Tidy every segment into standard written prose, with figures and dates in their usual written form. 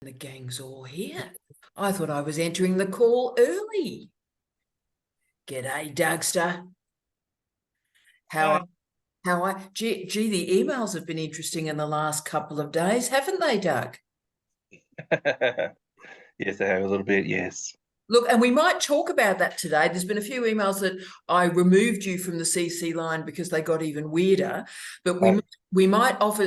The gang's all here. I thought I was entering the call early. G'day, Dougster. Gee, the emails have been interesting in the last couple of days, haven't they, Doug? Yes, they have a little bit, yes. Look, and we might talk about that today. There's been a few emails that I removed you from the CC line because they got even weirder. But we might offer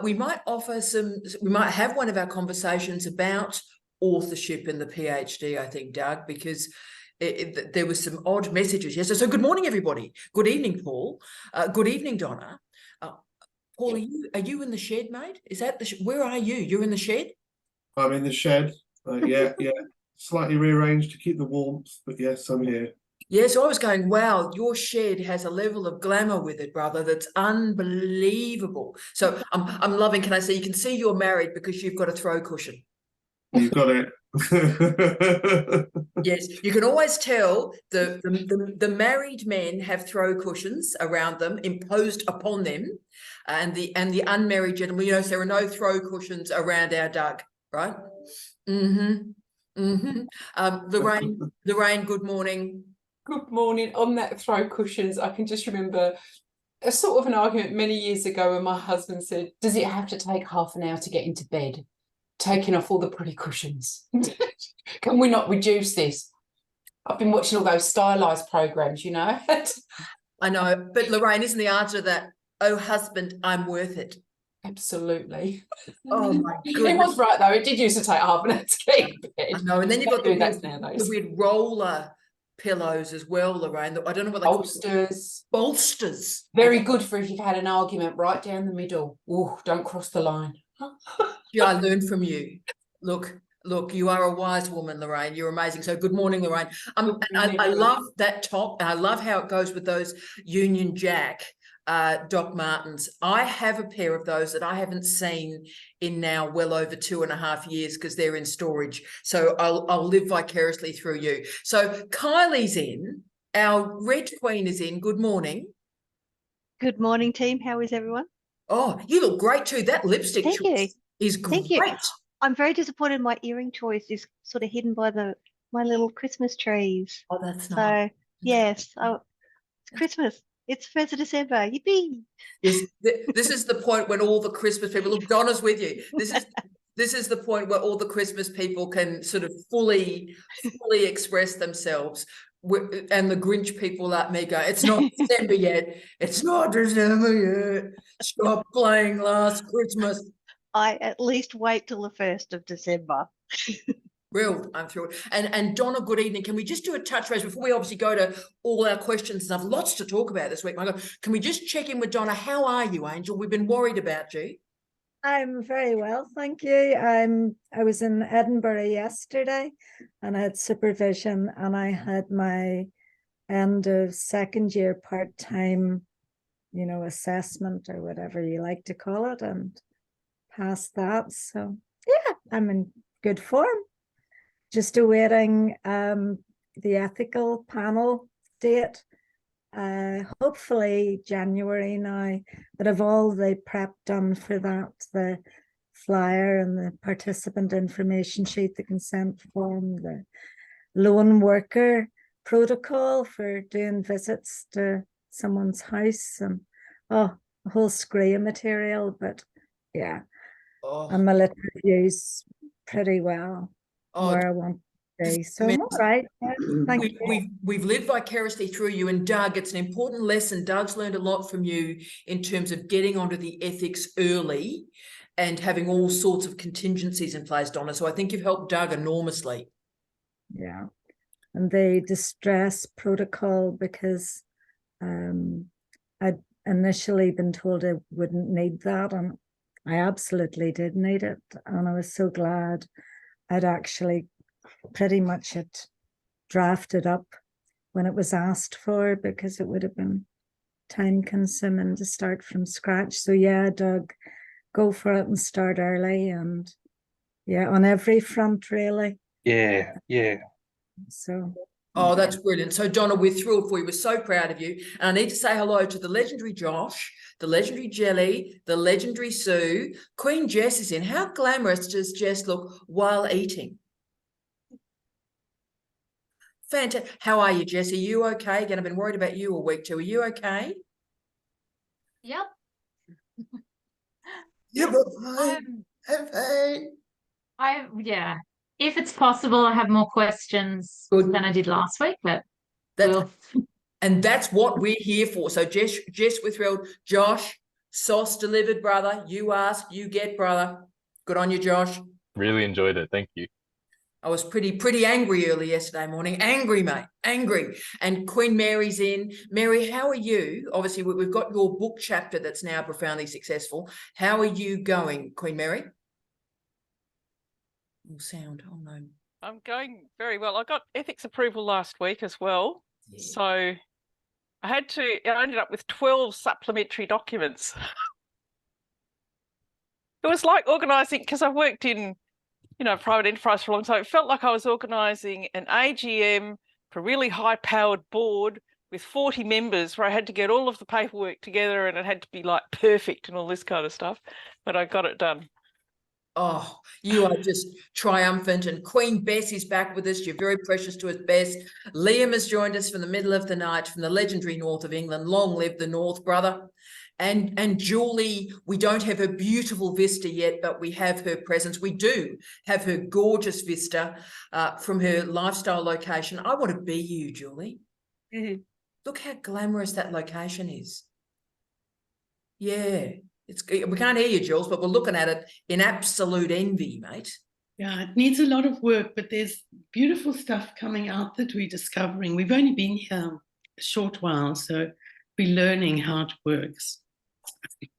we might have one of our conversations about authorship and the PhD, I think, Doug, because there was some odd messages. Yes, so good morning, everybody. Good evening, Paul. Good evening, Donna. Paul, are you in the shed, mate? Is that where are you? You're in the shed? I'm in the shed. Yeah. Slightly rearranged to keep the warmth, but yes, I'm here. Yeah, so I was going, wow, your shed has a level of glamour with it, brother, that's unbelievable. So I'm loving, can I say, you can see you're married because you've got a throw cushion. You've got it. Yes, you can always tell the married men have throw cushions around them, imposed upon them, and the unmarried gentlemen, there are no throw cushions around our Doug, right? Lorraine, good morning. Good morning. On that throw cushions, I can just remember a sort of an argument many years ago when my husband said, does it have to take half an hour to get into bed? Taking off all the pretty cushions. Can we not reduce this? I've been watching all those stylized programs, I know, but Lorraine, isn't the answer to that, oh, husband, I'm worth it? Absolutely. Oh my goodness. It was right though. It did used to take half an hour to get in bed. I know, and then you've got the weird roller pillows as well, Lorraine. I don't know what they bolsters. Call bolsters. Very good for if you've had an argument right down the middle. Oh, don't cross the line. Yeah, I learned from you. Look, you are a wise woman, Lorraine. You're amazing. So good morning, Lorraine. I love that top. I love how it goes with those Union Jack Doc Martens. I have a pair of those that I haven't seen in now well over 2.5 years because they're in storage. So I'll live vicariously through you. So Kylie's in. Our Red Queen is in. Good morning. Good morning, team. How is everyone? Oh, you look great too. That lipstick choice is great. Thank you. I'm very disappointed my earring choice is sort of hidden by my little Christmas trees. Oh, that's nice. So, yes, it's Christmas. It's 1st of December. Yippee! Yes, this is the point when all the Christmas people, look, Donna's with you. This is the point where all the Christmas people can sort of fully express themselves. And the Grinch people like me go, it's not December yet. It's not December yet. Stop playing Last Christmas. I at least wait till the 1st of December. Thrilled. I'm thrilled. And Donna, good evening. Can we just do a touch base before we obviously go to all our questions and have lots to talk about this week, my God. Can we just check in with Donna? How are you, Angel? We've been worried about you. I'm very well, thank you. I was in Edinburgh yesterday and I had supervision and I had my end of second year part-time, assessment or whatever you like to call it, and passed that. So yeah, I'm in good form. Just awaiting the ethical panel date. Hopefully January now, but I've all the prep done for that, the flyer and the participant information sheet, the consent form, the lone worker protocol for doing visits to someone's house, and a whole screen of material. But yeah, and my lit reviews pretty well where I want. So I'm all right. We've lived vicariously through you, and Doug, it's an important lesson. Doug's learned a lot from you in terms of getting onto the ethics early and having all sorts of contingencies in place, Donna. So I think you've helped Doug enormously. Yeah, and the distress protocol, because I'd initially been told I wouldn't need that, and I absolutely did need it, and I was so glad I'd actually pretty much it drafted up when it was asked for, because it would have been time consuming to start from scratch. So yeah, Doug, go for it and start early, and yeah, on every front really. Yeah. So Oh, that's brilliant. So, Donna, we're thrilled for you. We're so proud of you. And I need to say hello to the legendary Josh, the legendary Jelly, the legendary Sue. Queen Jess is in. How glamorous does Jess look while eating? Fantastic. How are you, Jess? Are you okay? Again, I've been worried about you all week too. Are you okay? Yep. Yeah, Yeah. If it's possible, I have more questions Good. than I did last week, but That's, and that's what we're here for. So, Jess, we're thrilled. Josh, sauce delivered, brother. You ask, you get, brother. Good on you, Josh. Really enjoyed it. Thank you. I was pretty angry early yesterday morning. Angry, mate. Angry. And Queen Mary's in. Mary, how are you? Obviously, we've got your book chapter that's now profoundly successful. How are you going, Queen Mary? Oh, sound. Oh, no. I'm going very well. I got ethics approval last week as well. Yeah. So I ended up with 12 supplementary documents. It was like organising, because I've worked in, private enterprise for a long time. It felt like I was organising an AGM for a really high-powered board with 40 members where I had to get all of the paperwork together and it had to be like perfect and all this kind of stuff. But I got it done. Oh, you are just triumphant. And Queen Bess is back with us. You're very precious to us, Bess. Liam has joined us from the middle of the night from the legendary north of England. Long live the north, brother. And Julie, we don't have her beautiful vista yet, but we have her presence. We do have her gorgeous vista from her lifestyle location. I want to be you, Julie. Mm-hmm. Look how glamorous that location is. Yeah. We can't hear you, Jules, but we're looking at it in absolute envy, mate. Yeah, it needs a lot of work, but there's beautiful stuff coming out that we're discovering. We've only been here a short while, so we're learning how it works.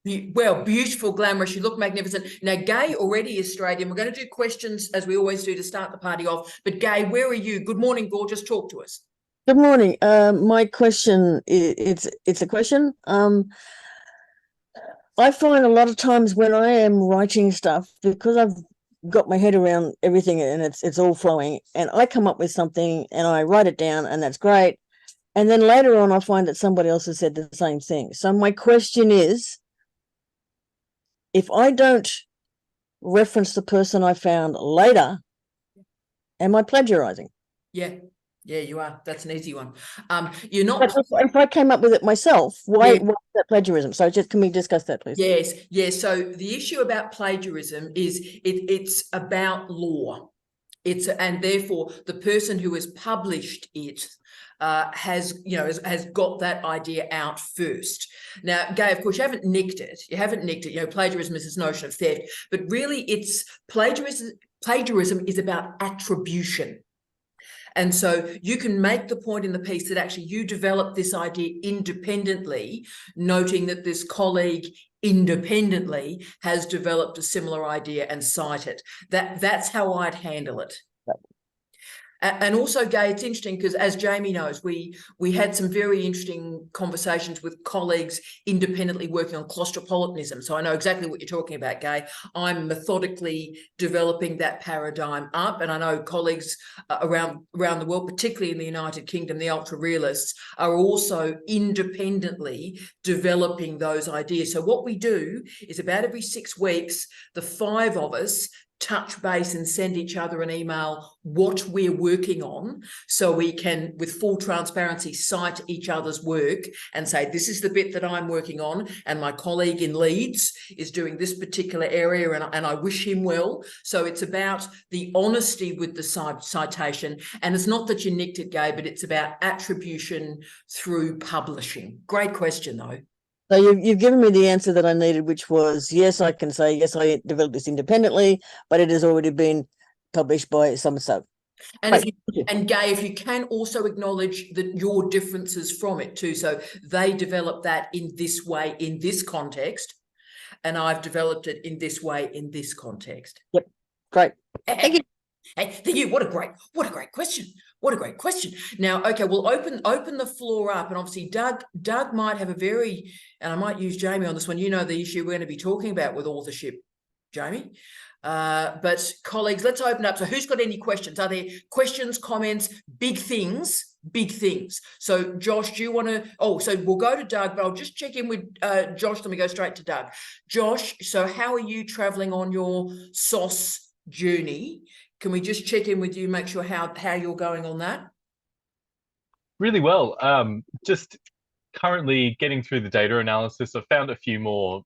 Well, beautiful, glamorous. You look magnificent. Now, Gay already is straight in. We're going to do questions as we always do to start the party off. But Gay, where are you? Good morning, gorgeous. Talk to us. Good morning. My question it's a question. I find a lot of times when I am writing stuff, because I've got my head around everything and it's all flowing, and I come up with something and I write it down and that's great. And then later on, I find that somebody else has said the same thing. So my question is, if I don't reference the person I found later, am I plagiarizing? Yeah. Yeah, you are. That's an easy one. You're not. But if I came up with it myself, why is that plagiarism? So can we discuss that, please? Yes, yes. So the issue about plagiarism is it's about law. And therefore the person who has published it has got that idea out first. Now, Gay, of course, you haven't nicked it. Plagiarism is this notion of theft, but really it's plagiarism is about attribution. And so you can make the point in the piece that actually you developed this idea independently, noting that this colleague independently has developed a similar idea and cite it. That's how I'd handle it. And also, Gay, it's interesting because, as Jamie knows, we had some very interesting conversations with colleagues independently working on claustropolitanism. So I know exactly what you're talking about, Gay. I'm methodically developing that paradigm up, and I know colleagues around the world, particularly in the United Kingdom, the ultra-realists, are also independently developing those ideas. So what we do is about every 6 weeks, the 5 of us touch base and send each other an email what we're working on, so we can, with full transparency, cite each other's work and say, this is the bit that I'm working on, and my colleague in Leeds is doing this particular area, and I wish him well. So it's about the honesty with the citation, and it's not that you nicked it, Gay, but it's about attribution through publishing. Great question, though. So you've given me the answer that I needed, which was, yes, I can say, yes, I developed this independently, but it has already been published by so-and-so. And Gay, if you can also acknowledge that your differences from it too. So they developed that in this way, in this context, and I've developed it in this way, in this context. Yep, great. Thank you. Hey, thank you. What a great question. What a great question. Now, okay, we'll open the floor up, and obviously Doug might have a very, and I might use Jamie on this one, the issue we're going to be talking about with authorship Jamie. But colleagues, let's open up. So who's got any questions? Are there questions, comments, big things? Big things. So Josh, do you want to, so we'll go to Doug, but I'll just check in with Josh, then we go straight to Doug. Josh, so how are you traveling on your SOS journey? Can we just check in with you, make sure how you're going on that? Really well. Just currently getting through the data analysis. I've found a few more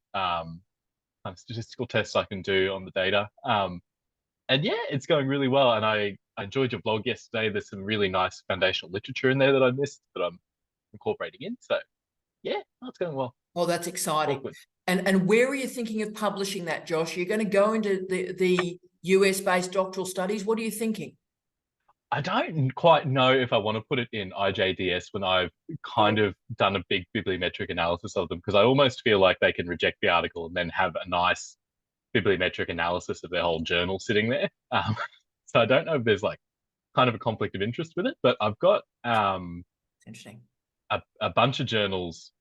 statistical tests I can do on the data. And yeah, it's going really well. And I enjoyed your blog yesterday. There's some really nice foundational literature in there that I missed that I'm incorporating in. So yeah, it's going well. Oh, that's exciting. And where are you thinking of publishing that, Josh? You're going to go into the US-based doctoral studies. What are you thinking? I don't quite know if I want to put it in IJDS when I've kind of done a big bibliometric analysis of them, because I almost feel like they can reject the article and then have a nice bibliometric analysis of their whole journal sitting there. So I don't know if there's like kind of a conflict of interest with it, but I've got interesting a bunch of journals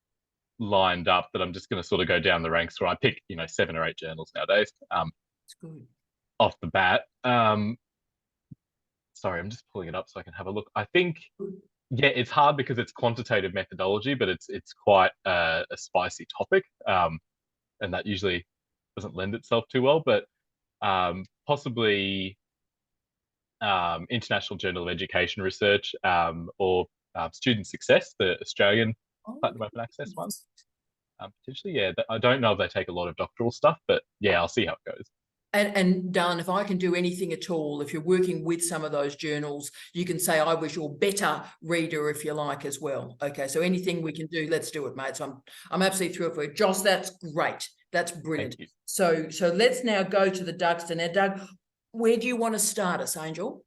lined up that I'm just going to sort of go down the ranks where I pick, 7 or 8 journals nowadays. That's good. Off the bat. Sorry, I'm just pulling it up so I can have a look. I think, yeah, it's hard because it's quantitative methodology, but it's quite a spicy topic, and that usually doesn't lend itself too well. But possibly International Journal of Education Research, or Student Success, the Australian Platinum Open Access one. Potentially, yeah. I don't know if they take a lot of doctoral stuff, but yeah, I'll see how it goes. And Dan, if I can do anything at all, if you're working with some of those journals, you can say I was your beta reader, if you like, as well. Okay, so anything we can do, let's do it, mate. So I'm absolutely thrilled for you. Josh, that's great. That's brilliant. So let's now go to the Dougster. Now, Doug, where do you want to start us, Angel?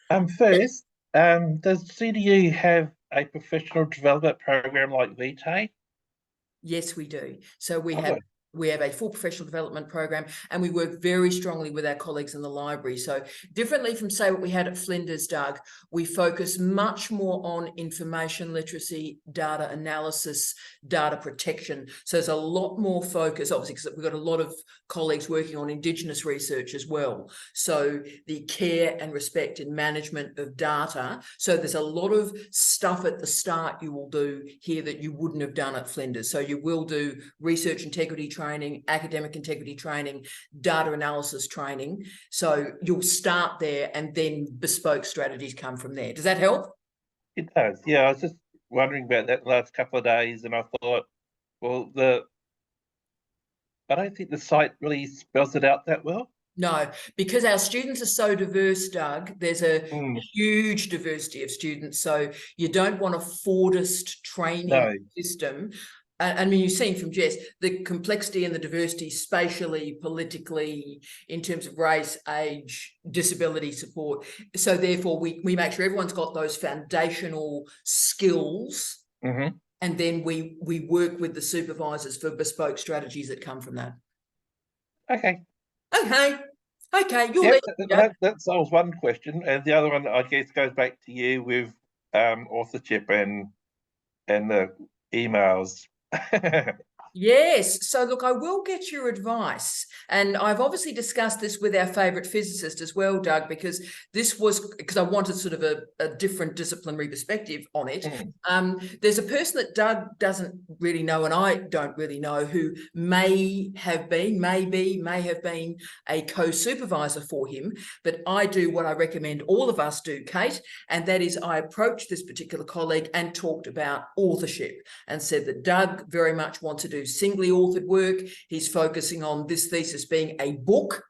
First, does CDU have a professional development program like VTE? Yes, we do. So we have a full professional development program, and we work very strongly with our colleagues in the library. So differently from, say, what we had at Flinders, Doug, we focus much more on information literacy, data analysis, data protection. So there's a lot more focus, obviously, because we've got a lot of colleagues working on Indigenous research as well. So the care and respect and management of data. So there's a lot of stuff at the start you will do here that you wouldn't have done at Flinders. So you will do research integrity training, academic integrity training, data analysis training. So you'll start there and then bespoke strategies come from there. Does that help? It does. Yeah, I was just wondering about that the last couple of days, and I thought, well, I don't think the site really spells it out that well. No, because our students are so diverse, Doug. There's a huge diversity of students. So you don't want a Fordist training system. I mean, you've seen from Jess, the complexity and the diversity spatially, politically, in terms of race, age, disability support. So therefore, we make sure everyone's got those foundational skills. Mm-hmm. And then we work with the supervisors for bespoke strategies that come from that. Okay. That solves one question, and the other one, I guess, goes back to you with authorship and the emails. Yes. So look, I will get your advice. And I've obviously discussed this with our favourite physicist as well, Doug, because I wanted sort of a different disciplinary perspective on it. There's a person that Doug doesn't really know, and I don't really know, who may have been a co-supervisor for him. But I do what I recommend all of us do, Kate, and that is I approached this particular colleague and talked about authorship and said that Doug very much wants to do singly authored work. He's focusing on this thesis being a book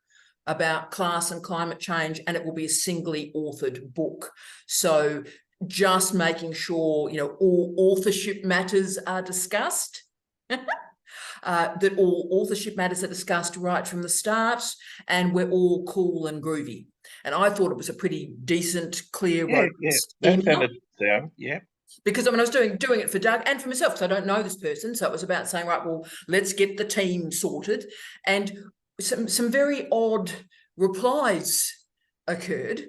about class and climate change, and it will be a singly authored book. So just making sure, all authorship matters are discussed, that all authorship matters are discussed right from the start, and we're all cool and groovy. And I thought it was a pretty decent, clear, robust email. Yeah. Because I was doing it for Doug and for myself, because I don't know this person. So it was about saying, right, well, let's get the team sorted. And some very odd replies occurred,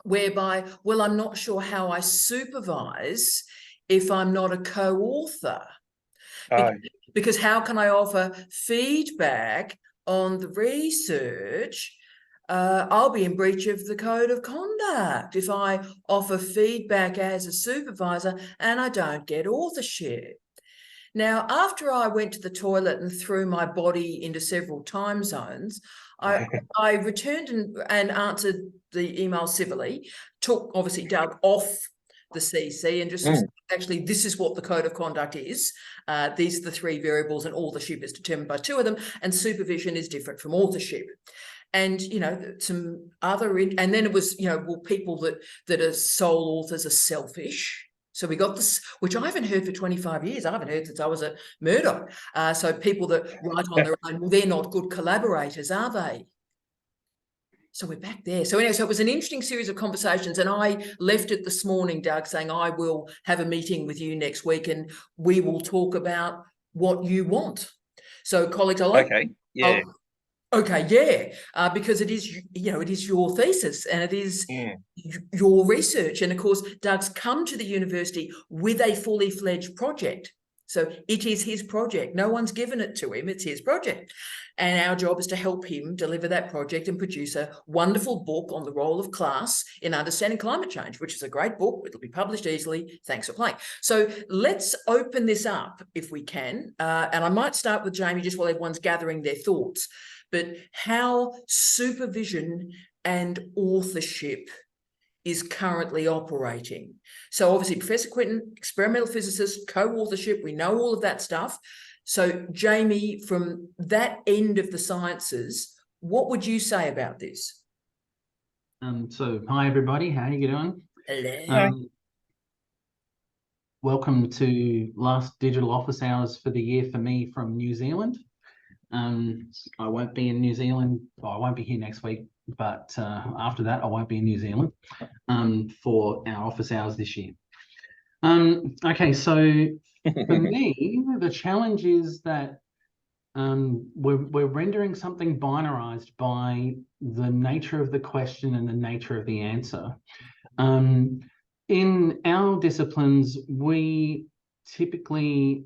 whereby, well, I'm not sure how I supervise if I'm not a co-author. Because how can I offer feedback on the research, I'll be in breach of the code of conduct if I offer feedback as a supervisor and I don't get authorship. Now, after I went to the toilet and threw my body into several time zones, I returned and answered the email civilly, took obviously Doug off the CC and just said, actually, this is what the code of conduct is. These are the three variables, and authorship is determined by two of them, and supervision is different from authorship. And, you know, some other, and then it was, you know, well, people that are sole authors are selfish. So we got this, which I haven't heard for 25 years. I haven't heard since I was at Murdoch. So people that write on their own, well, they're not good collaborators, are they? So we're back there. So anyway, so it was an interesting series of conversations, and I left it this morning, Doug, saying I will have a meeting with you next week and we will talk about what you want. So colleagues, I like. Okay. Yeah. Okay, yeah, because it is, you know, it is your thesis and it is your research. And of course, Doug's come to the university with a fully fledged project. So it is his project. No one's given it to him. It's his project. And our job is to help him deliver that project and produce a wonderful book on the role of class in understanding climate change, which is a great book. It'll be published easily. Thanks for playing. So let's open this up if we can. And I might start with Jamie just while everyone's gathering their thoughts. But how supervision and authorship is currently operating. So obviously, Professor Quinton, experimental physicist, co-authorship, we know all of that stuff. So Jamie, from that end of the sciences, what would you say about this? So hi everybody, how are you doing? Hello. Welcome to last digital office hours for the year for me from New Zealand. I won't be in New Zealand. Well, I won't be here next week, but after that, I won't be in New Zealand for our office hours this year. Okay, so for me, the challenge is that we're rendering something binarized by the nature of the question and the nature of the answer. In our disciplines, we typically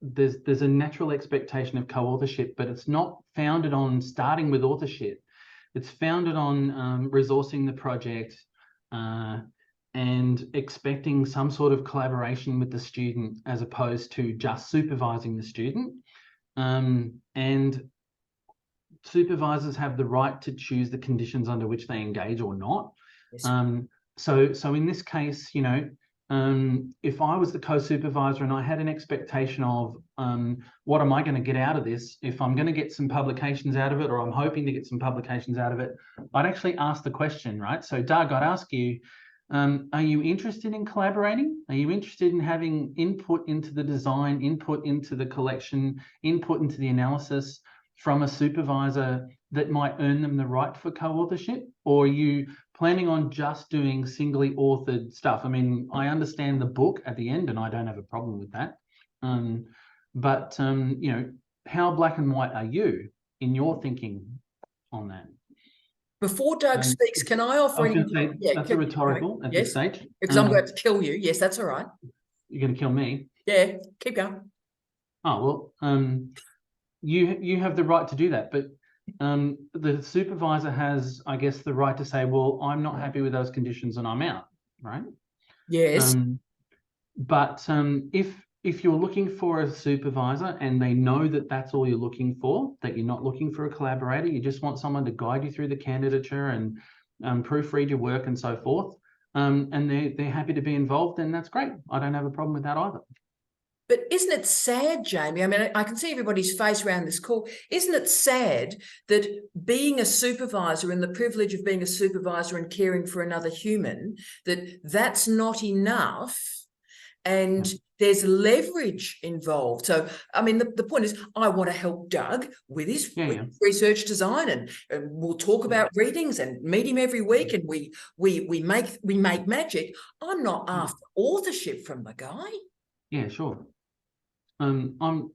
there's a natural expectation of co-authorship, but it's not founded on starting with authorship. It's founded on resourcing the project and expecting some sort of collaboration with the student as opposed to just supervising the student. And supervisors have the right to choose the conditions under which they engage or not. Yes. So in this case, you know, if I was the co-supervisor and I had an expectation of what am I going to get out of this, if I'm going to get some publications out of it, or I'm hoping to get some publications out of it, I'd actually ask the question, right? So Doug, I'd ask you, are you interested in collaborating? Are you interested in having input into the design, input into the collection, input into the analysis from a supervisor that might earn them the right for co-authorship? Or are you planning on just doing singly authored stuff? I mean, I understand the book at the end and I don't have a problem with that. But you know, how black and white are you in your thinking on that? Before Doug speaks, can I offer any? Yeah, that's a rhetorical at this stage. Because I'm going to kill you. Yes, that's all right. You're going to kill me? Yeah, keep going. Oh, well, you have the right to do that, but the supervisor has, I guess, the right to say, well, I'm not happy with those conditions and I'm out, right? Yes. But if you're looking for a supervisor and they know that that's all you're looking for, that you're not looking for a collaborator, you just want someone to guide you through the candidature and proofread your work and so forth, and they're happy to be involved, then that's great. I don't have a problem with that either. But isn't it sad, Jamie? I mean, I can see everybody's face around this call. Isn't it sad that being a supervisor and the privilege of being a supervisor and caring for another human, that's not enough and there's leverage involved? So, I mean, the point is I want to help Doug with his research design and we'll talk about readings and meet him every week and we make magic. I'm not after authorship from the guy. Yeah, sure. I'm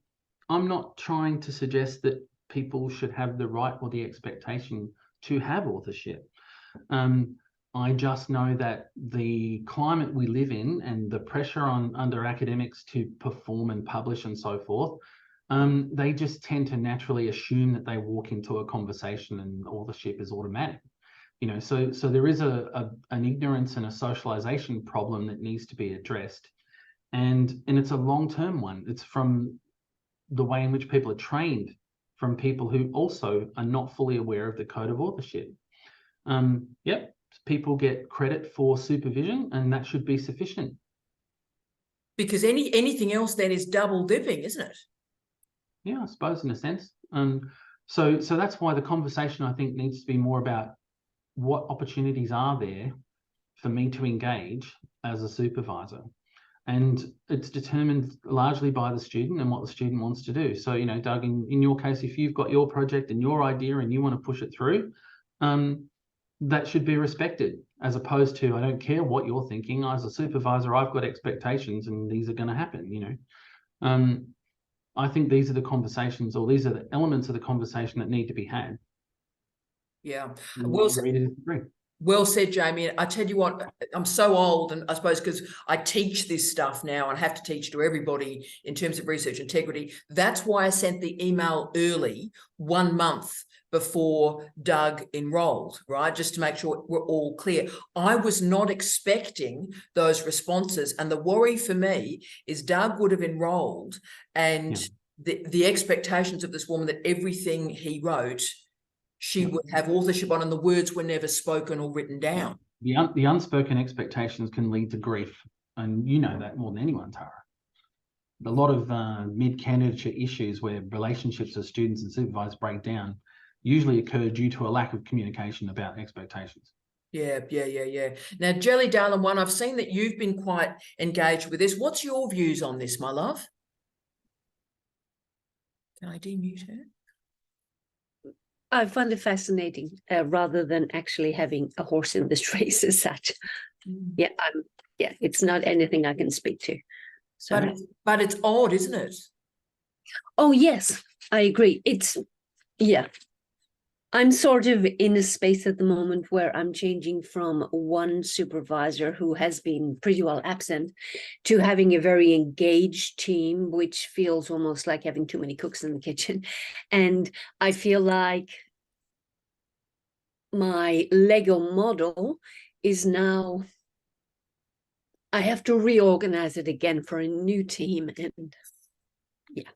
not trying to suggest that people should have the right or the expectation to have authorship. I just know that the climate we live in and the pressure under academics to perform and publish and so forth they just tend to naturally assume that they walk into a conversation and authorship is automatic. You know, so there is an ignorance and a socialization problem that needs to be addressed, and it's a long-term one. It's from the way in which people are trained, from people who also are not fully aware of the code of authorship. Yep, people get credit for supervision, and that should be sufficient. Because anything else then is double dipping, isn't it? Yeah, I suppose in a sense. So that's why the conversation, I think, needs to be more about what opportunities are there for me to engage as a supervisor. And it's determined largely by the student and what the student wants to do. So, you know, Doug, in your case, if you've got your project and your idea and you want to push it through, that should be respected, as opposed to, I don't care what you're thinking. As a supervisor, I've got expectations and these are going to happen, you know. I think these are the conversations, or these are the elements of the conversation that need to be had. Yeah. Well said, Jamie. I tell you what, I'm so old, and I suppose because I teach this stuff now and have to teach to everybody in terms of research integrity. That's why I sent the email early, 1 month before Doug enrolled, right? Just to make sure we're all clear. I was not expecting those responses. And the worry for me is Doug would have enrolled, and the expectations of this woman that everything he wrote, she would have authorship on, and the words were never spoken or written down. The unspoken expectations can lead to grief, and you know that more than anyone, Tara. A lot of mid-candidature issues where relationships with students and supervisors break down usually occur due to a lack of communication about expectations. Yeah. Now, Jelly Darling One, I've seen that you've been quite engaged with this. What's your views on this, my love? Can I demute her? I find it fascinating, rather than actually having a horse in this race as such. Yeah, it's not anything I can speak to. So, but it's odd, isn't it? Oh yes, I agree. I'm sort of in a space at the moment where I'm changing from one supervisor who has been pretty well absent to having a very engaged team, which feels almost like having too many cooks in the kitchen. And I feel like my Lego model is now, I have to reorganize it again for a new team. And yeah.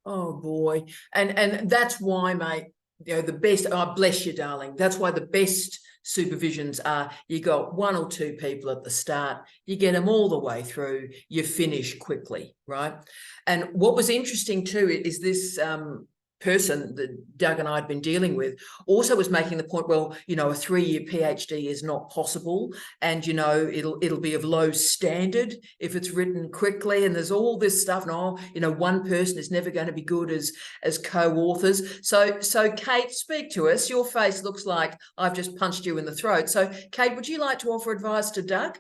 Oh boy. And that's why, mate, you know, the best, oh, bless you, darling. That's why the best supervisions are, you got 1 or 2 people at the start, you get them all the way through, you finish quickly, right? And what was interesting too is this person that Doug and I had been dealing with also was making the point, well, you know, a 3-year PhD is not possible, and you know, it'll be of low standard if it's written quickly, and there's all this stuff, and oh, you know, one person is never going to be good as co-authors. So Kate, speak to us. Your face looks like I've just punched you in the throat. So Kate, would you like to offer advice to Doug?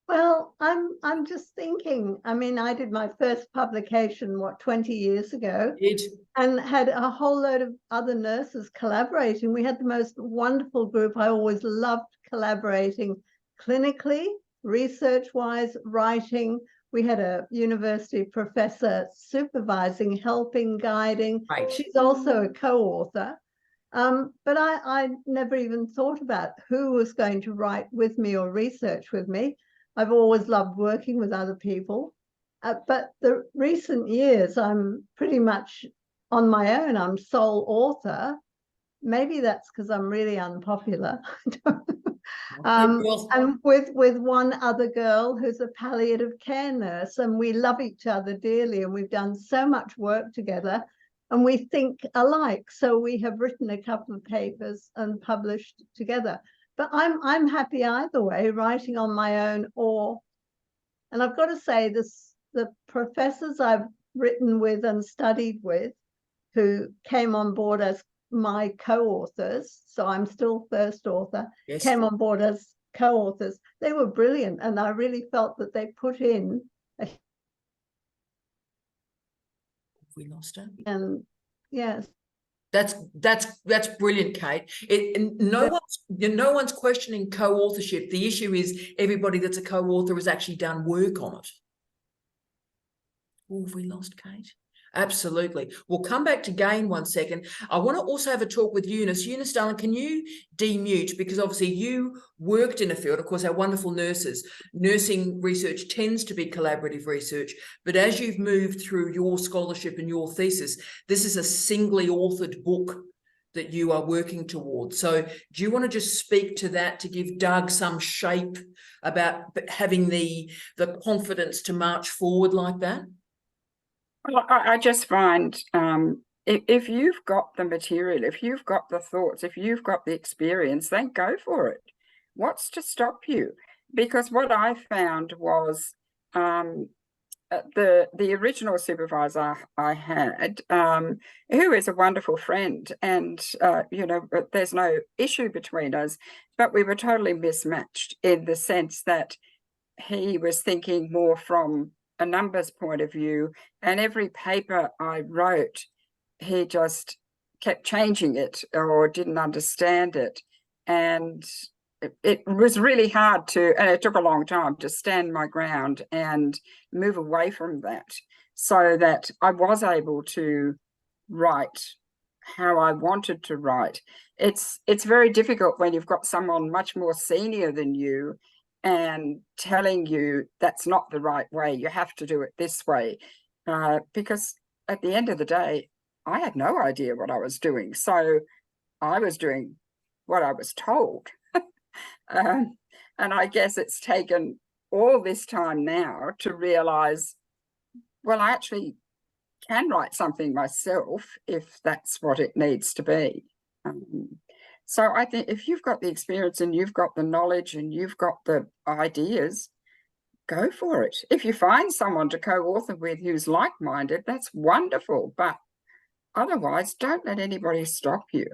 Well, I'm just thinking, I mean, I did my first publication, 20 years ago, and had a whole load of other nurses collaborating. We had the most wonderful group. I always loved collaborating clinically, research-wise, writing. We had a university professor supervising, helping, guiding. Right. She's also a co-author. But I never even thought about who was going to write with me or research with me. I've always loved working with other people, but the recent years, I'm pretty much on my own. I'm sole author. Maybe that's because I'm really unpopular. And with one other girl who's a palliative care nurse, and we love each other dearly, and we've done so much work together, and we think alike. So we have written a couple of papers and published together. But I'm happy either way, writing on my own, and I've got to say this, the professors I've written with and studied with, who came on board as my co-authors, so I'm still first author, yes, came on board as co-authors. They were brilliant, and I really felt that they put in we lost her. And yes. That's brilliant, Kate. No one's questioning co-authorship. The issue is everybody that's a co-author has actually done work on it. Oh, have we lost Kate? Absolutely. We'll come back to Gain 1 second. I want to also have a talk with Eunice. Eunice, darling, can you demute? Because obviously you worked in a field, of course, our wonderful nurses. Nursing research tends to be collaborative research, but as you've moved through your scholarship and your thesis, this is a singly authored book that you are working towards. So do you want to just speak to that to give Doug some shape about having the confidence to march forward like that? Well, I just find if you've got the material, if you've got the thoughts, if you've got the experience, then go for it. What's to stop you? Because what I found was the original supervisor I had, who is a wonderful friend, and you know, there's no issue between us, but we were totally mismatched in the sense that he was thinking more from a numbers point of view, and every paper I wrote, he just kept changing it or didn't understand it. And it was really hard to, and it took a long time to stand my ground and move away from that so that I was able to write how I wanted to write. It's very difficult when you've got someone much more senior than you and telling you that's not the right way, you have to do it this way, because at the end of the day, I had no idea what I was doing. So I was doing what I was told. And I guess it's taken all this time now to realize, well, I actually can write something myself if that's what it needs to be. So I think if you've got the experience and you've got the knowledge and you've got the ideas, go for it. If you find someone to co-author with who's like-minded, that's wonderful. But otherwise, don't let anybody stop you.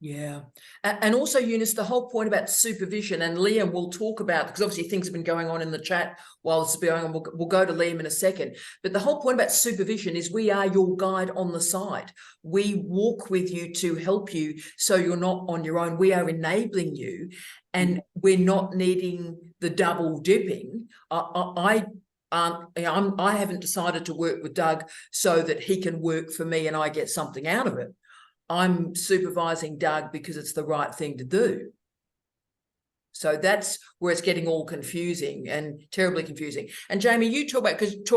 Yeah. And also, Eunice, the whole point about supervision, and Liam will talk about, because obviously things have been going on in the chat while this is going on, we'll go to Liam in a second, but the whole point about supervision is we are your guide on the side. We walk with you to help you so you're not on your own. We are enabling you, and we're not needing the double dipping. I haven't decided to work with Doug so that he can work for me and I get something out of it. I'm supervising Doug because it's the right thing to do. So that's where it's getting all confusing and terribly confusing. And Jamie, you talk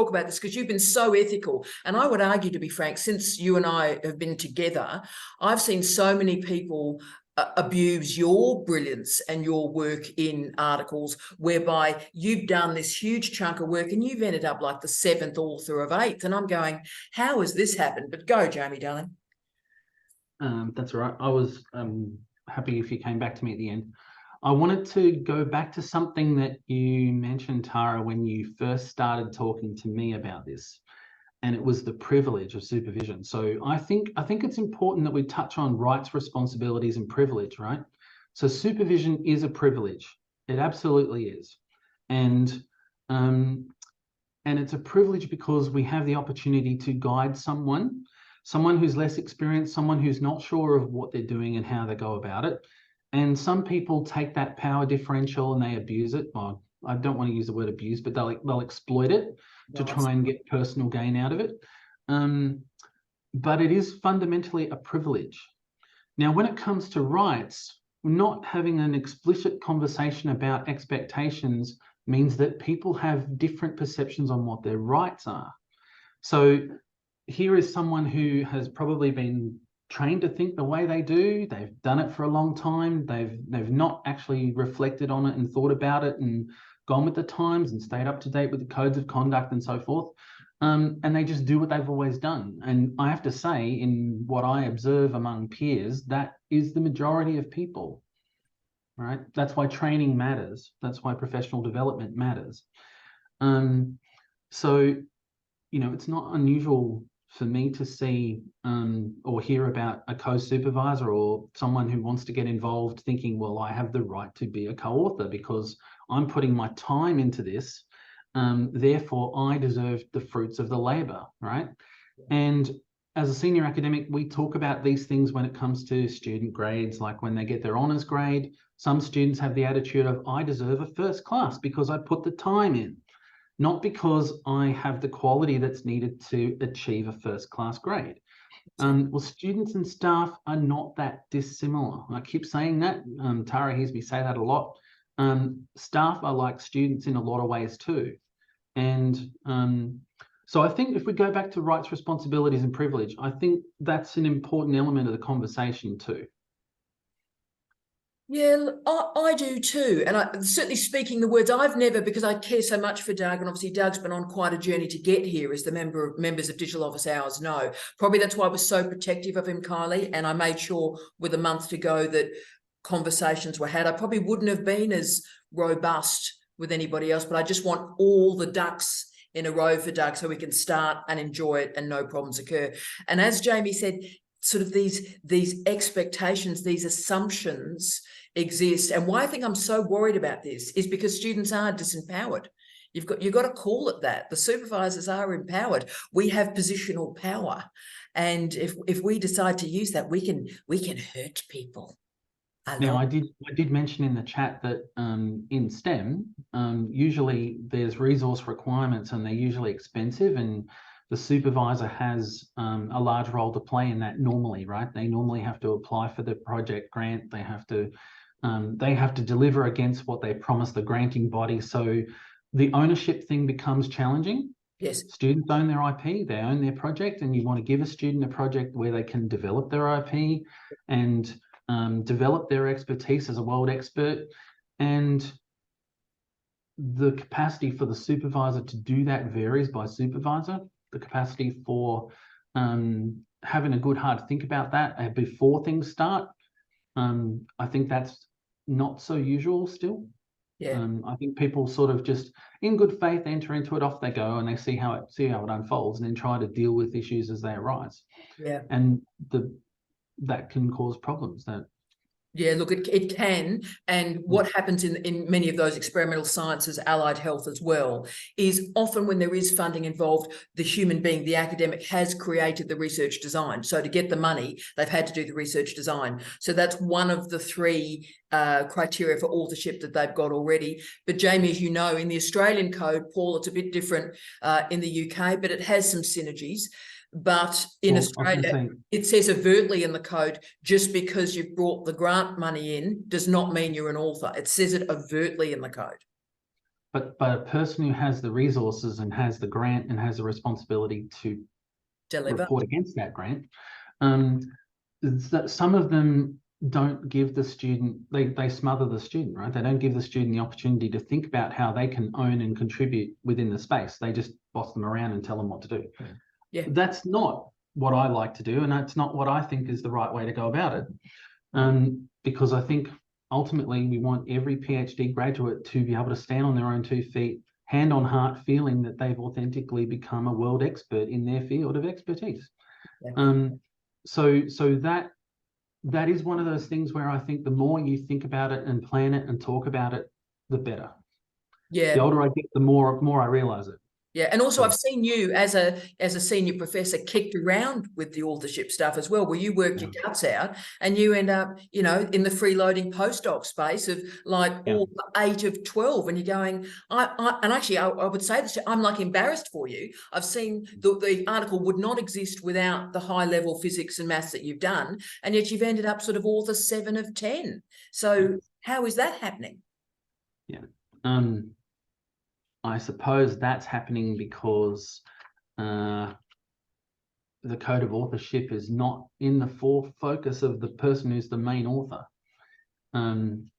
about this because you've been so ethical. And I would argue, to be frank, since you and I have been together, I've seen so many people abuse your brilliance and your work in articles whereby you've done this huge chunk of work and you've ended up like the 7th author of 8th. And I'm going, how has this happened? But go, Jamie, darling. That's all right. I was happy if you came back to me at the end. I wanted to go back to something that you mentioned, Tara, when you first started talking to me about this, and it was the privilege of supervision. So I think it's important that we touch on rights, responsibilities, and privilege, right? So supervision is a privilege. It absolutely is, and it's a privilege because we have the opportunity to guide someone who's less experienced, someone who's not sure of what they're doing and how they go about it. And some people take that power differential and they abuse it. Well, I don't want to use the word abuse, but they'll exploit it to try and get personal gain out of it. But it is fundamentally a privilege. Now, when it comes to rights, not having an explicit conversation about expectations means that people have different perceptions on what their rights are. So here is someone who has probably been trained to think the way they do. They've done it for a long time. They've not actually reflected on it and thought about it and gone with the times and stayed up to date with the codes of conduct and so forth. And they just do what they've always done. And I have to say, in what I observe among peers, that is the majority of people, right? That's why training matters. That's why professional development matters. So, you know, it's not unusual for me to see or hear about a co-supervisor or someone who wants to get involved thinking, well, I have the right to be a co-author because I'm putting my time into this. Therefore, I deserve the fruits of the labor, right? And as a senior academic, we talk about these things when it comes to student grades, like when they get their honours grade. Some students have the attitude of, I deserve a first class because I put the time in. not because I have the quality that's needed to achieve a first-class grade. Well, students and staff are not that dissimilar. I keep saying that. Tara hears me say that a lot. Staff are like students in a lot of ways too. And so I think if we go back to rights, responsibilities and privilege, I think that's an important element of the conversation too. Yeah, I do too. And I certainly, speaking the words, I've never, because I care so much for Doug, and obviously Doug's been on quite a journey to get here, as the members of Digital Office Hours know. Probably that's why I was so protective of him, Kylie, and I made sure with a month to go that conversations were had. I probably wouldn't have been as robust with anybody else, but I just want all the ducks in a row for Doug so we can start and enjoy it and no problems occur. And as Jamie said, sort of these expectations, these assumptions exist. And why I think I'm so worried about this is because students are disempowered. You've got to call it that. The supervisors are empowered. We have positional power. And if we decide to use that, we can hurt people. Now, I did mention in the chat that in STEM, usually there's resource requirements and they're usually expensive, and the supervisor has a large role to play in that normally, right? They normally have to apply for the project grant. They have to deliver against what they promised the granting body. So the ownership thing becomes challenging. Yes. Students own their IP, they own their project, and you want to give a student a project where they can develop their IP and develop their expertise as a world expert. And the capacity for the supervisor to do that varies by supervisor. The capacity for having a good hard think about that before things start, I think that's not so usual still. Yeah. I think people sort of just in good faith enter into it, off they go, and they see how it unfolds, and then try to deal with issues as they arise. Yeah. And that can cause problems. Yeah, look, it can. And what happens in many of those experimental sciences, allied health as well, is often when there is funding involved, the human being, the academic, has created the research design. So to get the money, they've had to do the research design. So that's one of the three criteria for authorship that they've got already. But Jamie, as you know, in the Australian code, Paul, it's a bit different in the UK, but it has some synergies. But in Australia, it says overtly in the code, just because you've brought the grant money in does not mean you're an author. It says it overtly in the code. But a person who has the resources and has the grant and has the responsibility to deliver, report against that grant, some of them don't give the student, they smother the student, right? They don't give the student the opportunity to think about how they can own and contribute within the space. They just boss them around and tell them what to do. Yeah. That's not what I like to do, and that's not what I think is the right way to go about it. Because I think ultimately we want every PhD graduate to be able to stand on their own 2 feet, hand on heart, feeling that they've authentically become a world expert in their field of expertise. Yeah. So that is one of those things where I think the more you think about it and plan it and talk about it, the better. Yeah. The older I get, the more I realize it. Yeah, and also I've seen you as a senior professor kicked around with the authorship stuff as well, where you work your guts out and you end up, you know, in the freeloading postdoc space of like all 8 of 12, and you're going, and actually I would say this, I'm like embarrassed for you. I've seen the article would not exist without the high level physics and maths that you've done, and yet you've ended up sort of author 7 of 10. So how is that happening? Yeah. I suppose that's happening because the code of authorship is not in the focus of the person who's the main author. And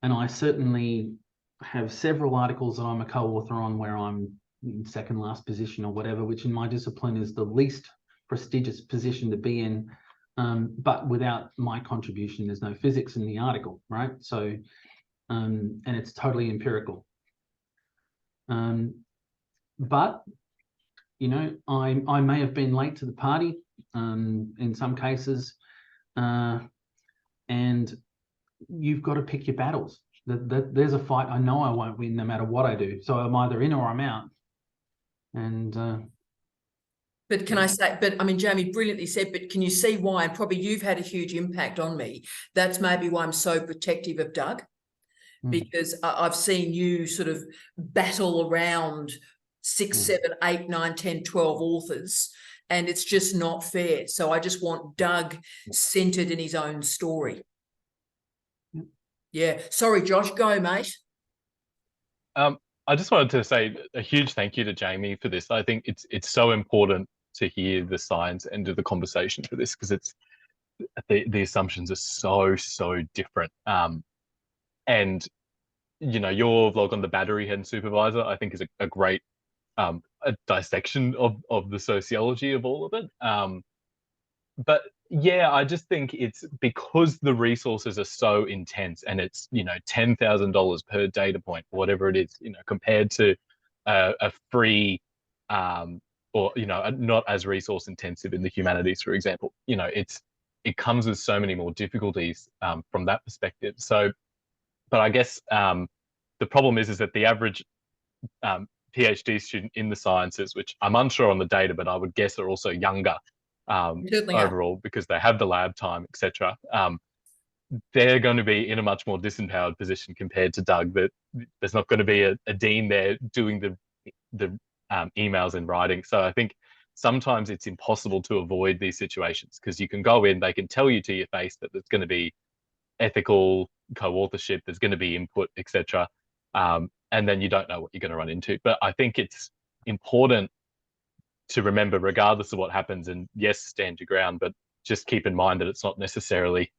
I certainly have several articles that I'm a co-author on where I'm in second last position or whatever, which in my discipline is the least prestigious position to be in. But without my contribution, there's no physics in the article, right? So, and it's totally empirical. But you know, I may have been late to the party in some cases, and you've got to pick your battles. There's a fight I know I won't win no matter what I do, so I'm either in or I'm out. And but can I say, but I mean, Jamie brilliantly said, but can you see why? And probably you've had a huge impact on me. That's maybe why I'm so protective of Doug. Because I've seen you sort of battle around 6, 7, 8, 9, 10, 12 authors, and it's just not fair. So I just want Doug centered in his own story. Yeah. Sorry, Josh, go, mate. I just wanted to say a huge thank you to Jamie for this. I think it's so important to hear the science and do the conversation for this, because it's the assumptions are so different. And you know, your vlog on the battery head supervisor, I think, is a great a dissection of the sociology of all of it. But yeah, I just think it's because the resources are so intense, and it's, you know, $10,000 per data point, whatever it is, you know, compared to a free or, you know, not as resource intensive in the humanities, for example. You know, it comes with so many more difficulties from that perspective. So, but I guess the problem is that the average PhD student in the sciences, which I'm unsure on the data, but I would guess are also younger overall, because they have the lab time, etc. They're going to be in a much more disempowered position compared to Doug. That there's not going to be a dean there doing the emails and writing. So I think sometimes it's impossible to avoid these situations, because you can go in, they can tell you to your face that there's going to be ethical co-authorship, there's going to be input, etc. And then you don't know what you're going to run into. But I think it's important to remember, regardless of what happens, and yes, stand your ground, but just keep in mind that it's not necessarily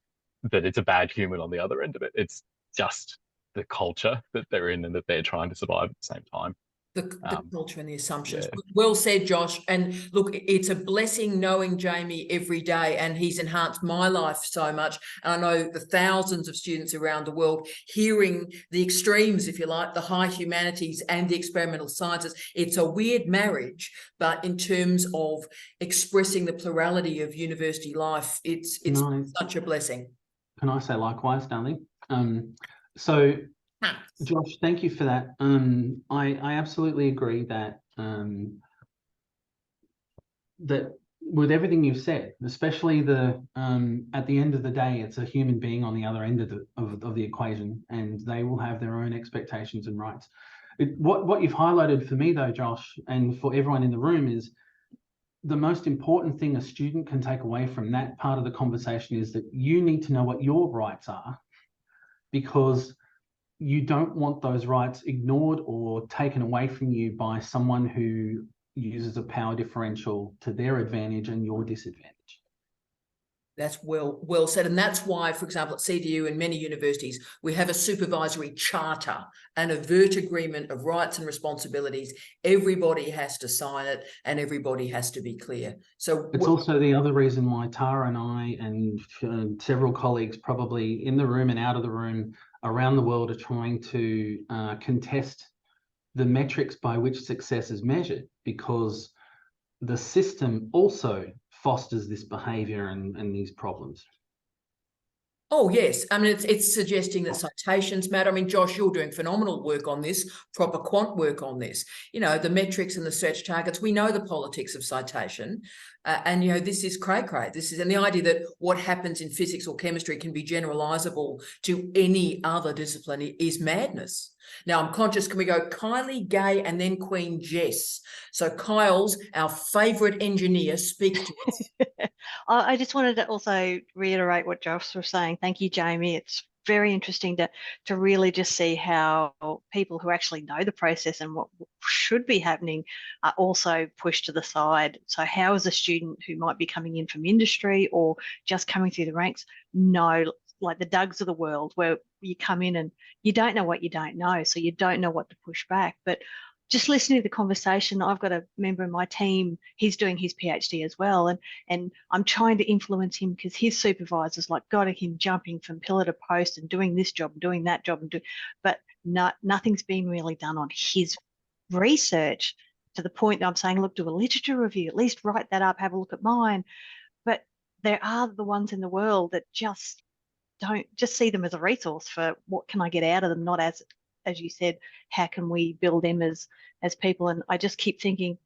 that it's a bad human on the other end of it. It's just the culture that they're in and that they're trying to survive at the same time. The culture and the assumptions. Yeah. Well said, Josh. And look, it's a blessing knowing Jamie every day, and he's enhanced my life so much. And I know the thousands of students around the world hearing the extremes, if you like, the high humanities and the experimental sciences. It's a weird marriage, but in terms of expressing the plurality of university life, it's such a blessing. Can I say likewise, darling? Josh, thank you for that. I absolutely agree that that with everything you've said, especially the at the end of the day, it's a human being on the other end of the equation, and they will have their own expectations and rights. What you've highlighted for me, though, Josh, and for everyone in the room, is the most important thing a student can take away from that part of the conversation is that you need to know what your rights are, because you don't want those rights ignored or taken away from you by someone who uses a power differential to their advantage and your disadvantage. That's well said. And that's why, for example, at CDU and many universities, we have a supervisory charter, an overt agreement of rights and responsibilities. Everybody has to sign it and everybody has to be clear. So it's also the other reason why Tara and I and several colleagues probably in the room and out of the room around the world are trying to contest the metrics by which success is measured, because the system also fosters this behavior and these problems. Oh, yes. I mean, it's suggesting that citations matter. I mean, Josh, you're doing phenomenal work on this, proper quant work on this. You know, the metrics and the search targets, we know the politics of citation. And, you know, this is cray-cray. And the idea that what happens in physics or chemistry can be generalizable to any other discipline is madness. Now, I'm conscious, can we go Kylie, Gay, and then Queen Jess? So Kyle's our favourite engineer. Speak to us. I just wanted to also reiterate what Josh was saying. Thank you, Jamie. It's very interesting to really just see how people who actually know the process and what should be happening are also pushed to the side. So how is a student who might be coming in from industry or just coming through the ranks know, like the Dougs of the world, where you come in and you don't know what you don't know, so you don't know what to push back. But just listening to the conversation, I've got a member of my team, he's doing his PhD as well, and I'm trying to influence him because his supervisor's like got him jumping from pillar to post and doing this job and doing that job, but nothing's been really done on his research, to the point that I'm saying, look, do a literature review, at least write that up, have a look at mine. But there are the ones in the world that just don't, just see them as a resource for what can I get out of them, not as you said, how can we build them as people? And I just keep thinking,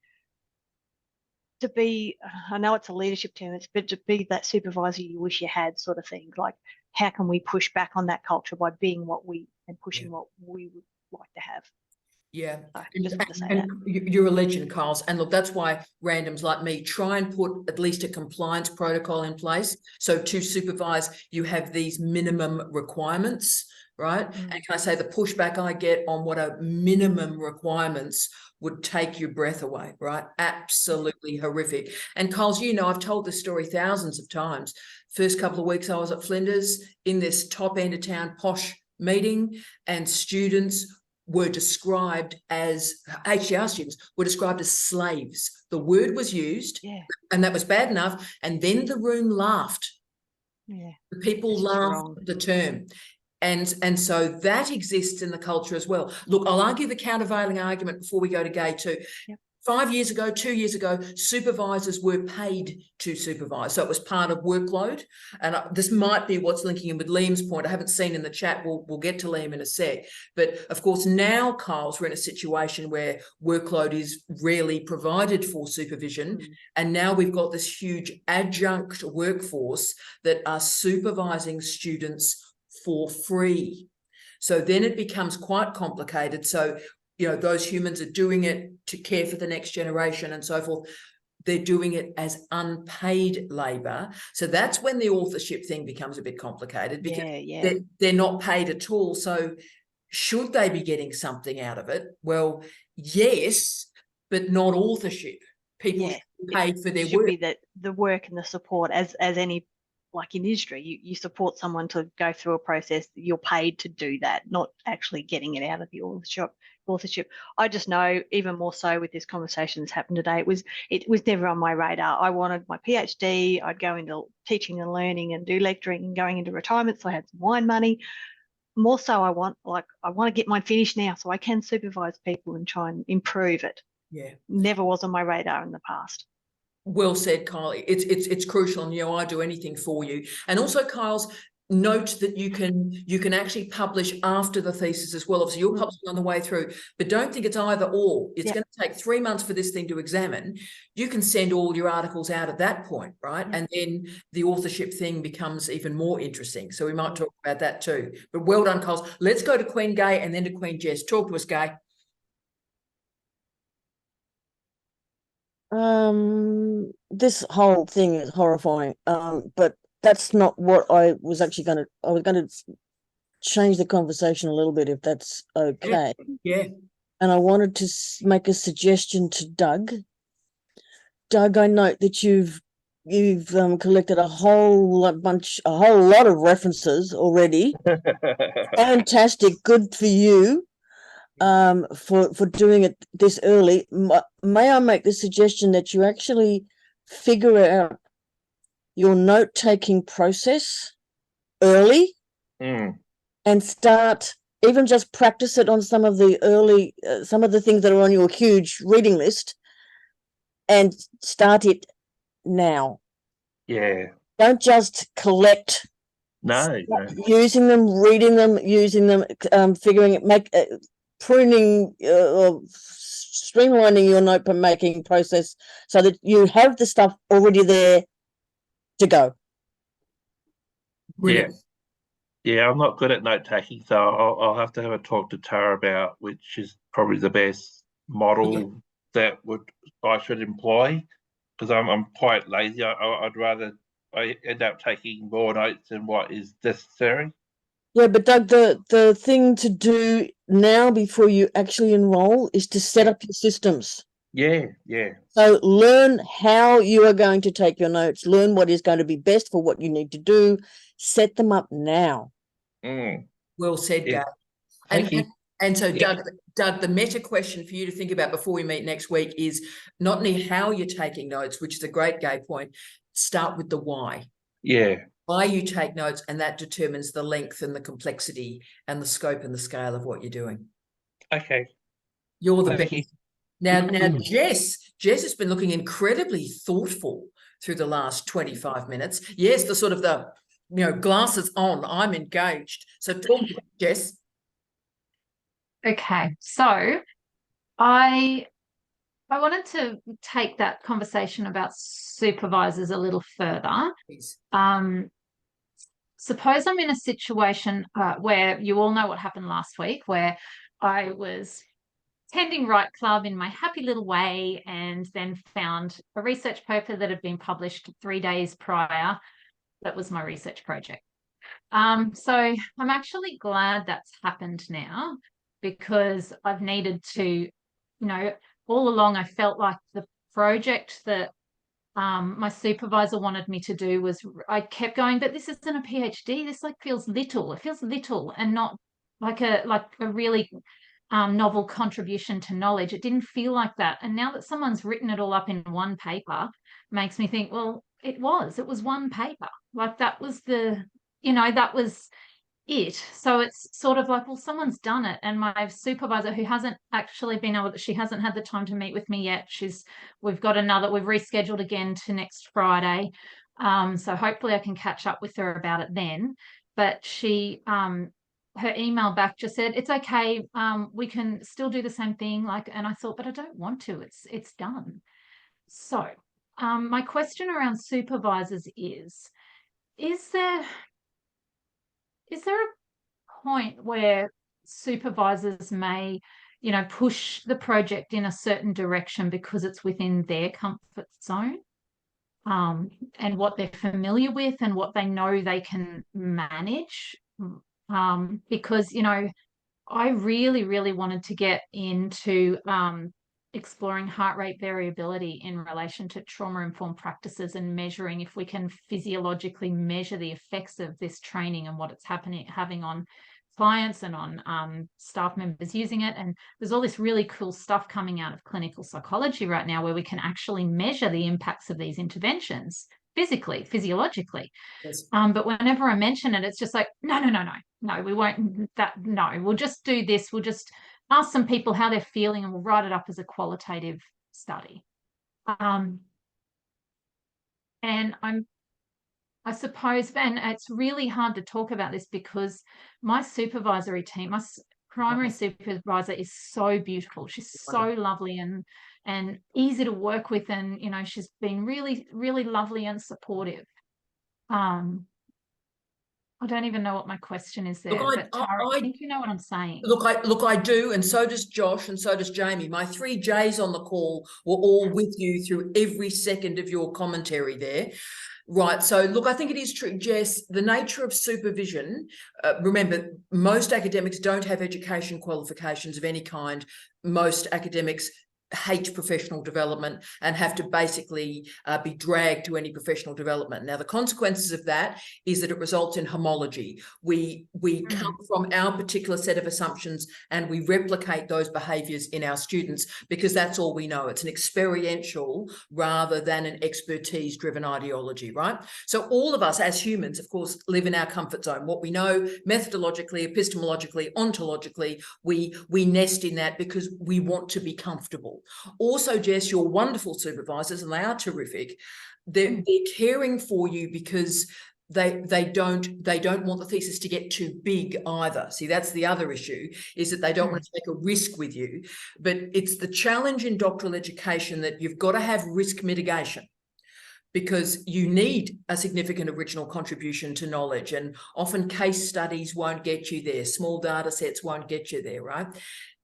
to be, I know it's a leadership term, but to be that supervisor you wish you had, sort of thing. Like, how can we push back on that culture by being what we and pushing what we would like to have? Yeah, I just want to say and that. you're a legend, Kyles. And look, that's why randoms like me try and put at least a compliance protocol in place. So to supervise, you have these minimum requirements, right? And can I say the pushback I get on what are minimum requirements would take your breath away, right? Absolutely horrific. And Kyles, you know, I've told this story thousands of times. First couple of weeks I was at Flinders in this top end of town posh meeting, and students were described as, HCR students were described as slaves. The word was used, and that was bad enough. And then the room laughed. Yeah. The people laughed at the term. And so that exists in the culture as well. Look, I'll argue the countervailing argument before we go to Gay too. Yep. 5 years ago, 2 years ago, supervisors were paid to supervise. So it was part of workload. And this might be what's linking in with Liam's point. I haven't seen in the chat. We'll get to Liam in a sec. But of course, now, Kyles, we're in a situation where workload is rarely provided for supervision. And now we've got this huge adjunct workforce that are supervising students for free. So then it becomes quite complicated. So, you know, those humans are doing it to care for the next generation and so forth. They're doing it as unpaid labor. So that's when the authorship thing becomes a bit complicated, because they're not paid at all. So should they be getting something out of it? Well, yes, but not authorship. People should be paid for their should work. be that the work and the support as any, like in industry, you support someone to go through a process, you're paid to do that, not actually getting it out of the authorship. I just know, even more so with this conversation that's happened today, it was never on my radar. I wanted my PhD, I'd go into teaching and learning and do lecturing and going into retirement, so I had some wine money. More so I want to get mine finished now so I can supervise people and try and improve it. Yeah. Never was on my radar in the past. Well said, Kyle. It's crucial, and I'll do anything for you. And also, Kyle's note that you can actually publish after the thesis as well. Obviously, you're publishing on the way through, but don't think it's either or. It's going to take 3 months for this thing to examine. You can send all your articles out at that point, right? And then the authorship thing becomes even more interesting. So we might talk about that too. But well done, Kyle. Let's go to Queen Gay and then to Queen Jess. Talk to us, Gay. This whole thing is horrifying. But that's not what I was actually going to change the conversation a little bit, if that's okay. Yeah. And I wanted to make a suggestion to Doug. Doug, I note that you've collected a whole lot of references already. Fantastic, good for you. For doing it this early. May I make the suggestion that you actually figure out your note-taking process early and start, even just practice it on some of the things that are on your huge reading list, and start it now. Yeah. Don't just collect. No. Using them, reading them, figuring it, pruning or streamlining your note making process so that you have the stuff already there to go. Brilliant. Yeah, I'm not good at note taking, so I'll have to have a talk to Tara about which is probably the best model that I should employ, because I'm quite lazy. I'd rather I end up taking more notes than what is necessary. Yeah, but Doug, the thing to do now before you actually enroll is to set up your systems. Yeah. So learn how you are going to take your notes, learn what is going to be best for what you need to do, set them up now. Well said, Doug. Thank you. And so, Doug, the meta question for you to think about before we meet next week is not only how you're taking notes, which is a great Gay point. Start with the why. Yeah. Why you take notes, and that determines the length and the complexity and the scope and the scale of what you're doing. Okay. You're the best. Now, Jess has been looking incredibly thoughtful through the last 25 minutes. Yes, the sort of glasses on, I'm engaged. So talk to me, Jess. Okay, so I wanted to take that conversation about supervisors a little further. Suppose I'm in a situation where you all know what happened last week, where I was attending Write Club in my happy little way, and then found a research paper that had been published 3 days prior. That was my research project. So I'm actually glad that's happened now, because I've needed to, all along I felt like the project that my supervisor wanted me to do was, I kept going, but this isn't a PhD. This feels little. It feels little and not like a really novel contribution to knowledge. It didn't feel like that. And now that someone's written it all up in one paper, makes me think, well, it was one paper. That was that was it. So it's sort of like, well, someone's done it. And my supervisor, who hasn't actually she hasn't had the time to meet with me yet. We've rescheduled again to next Friday. So hopefully I can catch up with her about it then. But her email back just said, it's okay. We can still do the same thing. And I thought, but I don't want to, it's done. So my question around supervisors is there a point where supervisors may, push the project in a certain direction because it's within their comfort zone, and what they're familiar with and what they know they can manage? Because, I really, really wanted to get into exploring heart rate variability in relation to trauma-informed practices and measuring if we can physiologically measure the effects of this training and what it's having on clients and on staff members using it. And there's all this really cool stuff coming out of clinical psychology right now where we can actually measure the impacts of these interventions physically, physiologically. Yes. But whenever I mention it, it's just like, no, we won't. We'll just do this. We'll just ask some people how they're feeling, and we'll write it up as a qualitative study. And I suppose, and it's really hard to talk about this because my supervisory team, my primary supervisor, is so beautiful. She's so lovely and easy to work with, and she's been really, really lovely and supportive. I don't even know what my question is there, but Tara, I think you know what I'm saying. Look, I do, and so does Josh, and so does Jamie. My 3 J's on the call were all with you through every second of your commentary there. Right. So, look, I think it is true, Jess, the nature of supervision. Remember, most academics don't have education qualifications of any kind. Most academics hate professional development and have to basically be dragged to any professional development. Now, the consequences of that is that it results in homology. We come from our particular set of assumptions and we replicate those behaviours in our students because that's all we know. It's an experiential rather than an expertise-driven ideology, right? So all of us as humans, of course, live in our comfort zone. What we know methodologically, epistemologically, ontologically, we nest in that because we want to be comfortable. Also, Jess, your wonderful supervisors, and they are terrific, they're caring for you because they don't want the thesis to get too big either. See, that's the other issue, is that they don't want to take a risk with you. But it's the challenge in doctoral education that you've got to have risk mitigation, because you need a significant original contribution to knowledge, and often case studies won't get you there. Small data sets won't get you there, right?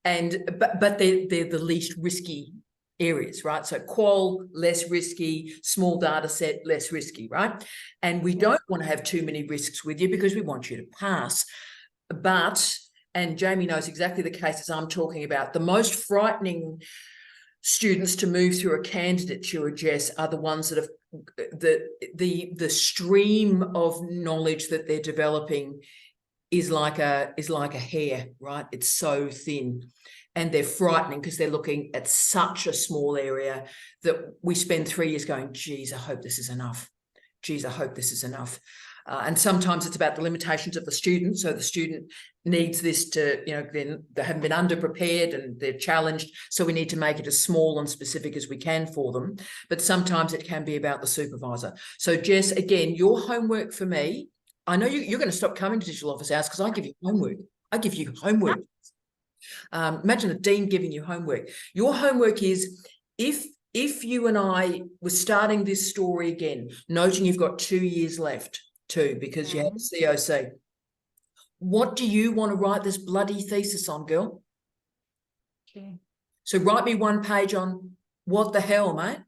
But they're the least risky areas, right? So qual, less risky, small data set, less risky, right? And we don't want to have too many risks with you because we want you to pass. But, and Jamie knows exactly the cases I'm talking about, the most frightening students to move through a candidature, Jess, are the ones that have the stream of knowledge that they're developing is like a hair, right? It's so thin, and they're frightening because they're looking at such a small area that we spend 3 years going, geez, I hope this is enough. Geez, I hope this is enough. And sometimes it's about the limitations of the student. So the student needs this to, then they haven't been underprepared and they're challenged. So we need to make it as small and specific as we can for them. But sometimes it can be about the supervisor. So Jess, again, your homework for me, I know you're going to stop coming to digital office hours because I give you homework. I give you homework. Imagine the dean giving you homework. Your homework is, if you and I were starting this story again, noting you've got 2 years left too, because you have a COC, what do you want to write this bloody thesis on, girl? Okay. So write me one page on what the hell, mate?